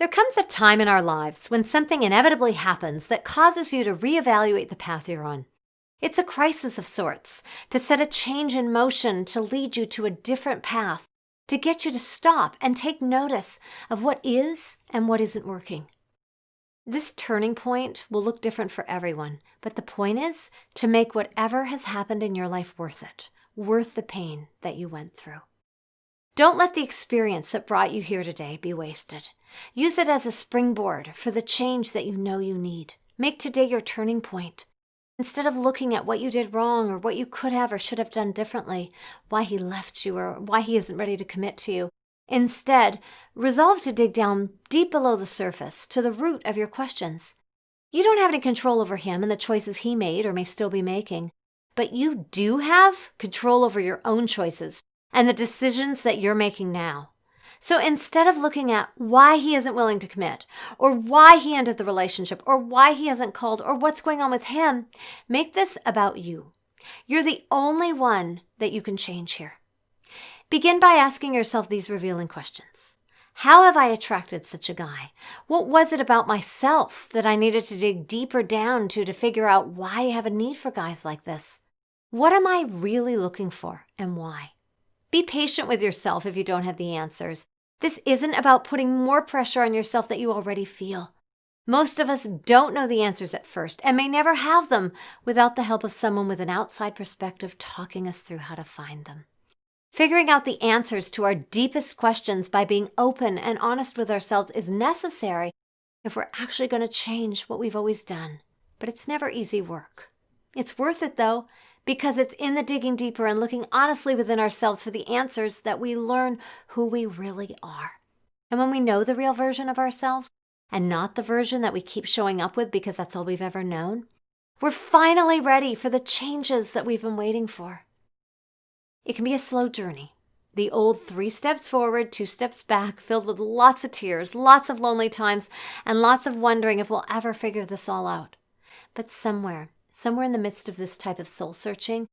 There comes a time in our lives when something inevitably happens that causes you to reevaluate the path you're on. It's a crisis of sorts, to set a change in motion to lead you to a different path, to get you to stop and take notice of what is and what isn't working. This turning point will look different for everyone, but the point is to make whatever has happened in your life worth it, worth the pain that you went through. Don't let the experience that brought you here today be wasted. Use it as a springboard for the change that you know you need. Make today your turning point. Instead of looking at what you did wrong or what you could have or should have done differently, why he left you or why he isn't ready to commit to you, instead, resolve to dig down deep below the surface to the root of your questions. You don't have any control over him and the choices he made or may still be making, but you do have control over your own choices and the decisions that you're making now. So instead of looking at why he isn't willing to commit, or why he ended the relationship, or why he hasn't called, or what's going on with him, make this about you. You're the only one that you can change here. Begin by asking yourself these revealing questions. How have I attracted such a guy? What was it about myself that I needed to dig deeper down to figure out why I have a need for guys like this? What am I really looking for and why? Be patient with yourself if you don't have the answers. This isn't about putting more pressure on yourself that you already feel. Most of us don't know the answers at first and may never have them without the help of someone with an outside perspective talking us through how to find them. Figuring out the answers to our deepest questions by being open and honest with ourselves is necessary if we're actually going to change what we've always done. But it's never easy work. It's worth it, though, because it's in the digging deeper and looking honestly within ourselves for the answers that we learn who we really are. And when we know the real version of ourselves, and not the version that we keep showing up with because that's all we've ever known, we're finally ready for the changes that we've been waiting for. It can be a slow journey. The old 3 steps forward, 2 steps back, filled with lots of tears, lots of lonely times, and lots of wondering if we'll ever figure this all out. But somewhere in the midst of this type of soul searching,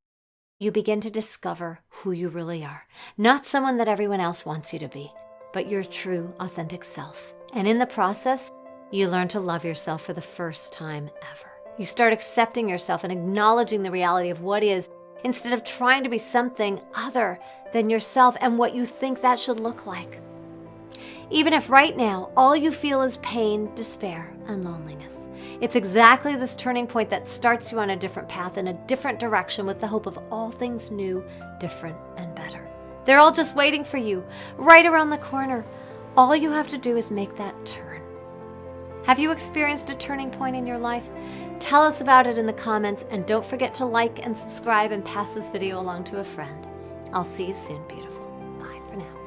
you begin to discover who you really are. Not someone that everyone else wants you to be, but your true, authentic self. And in the process, you learn to love yourself for the first time ever. You start accepting yourself and acknowledging the reality of what is, instead of trying to be something other than yourself and what you think that should look like. Even if right now all you feel is pain, despair, and loneliness, it's exactly this turning point that starts you on a different path in a different direction with the hope of all things new, different, and better. They're all just waiting for you, right around the corner. All you have to do is make that turn. Have you experienced a turning point in your life? Tell us about it in the comments, and don't forget to like and subscribe and pass this video along to a friend. I'll see you soon, beautiful. Bye for now.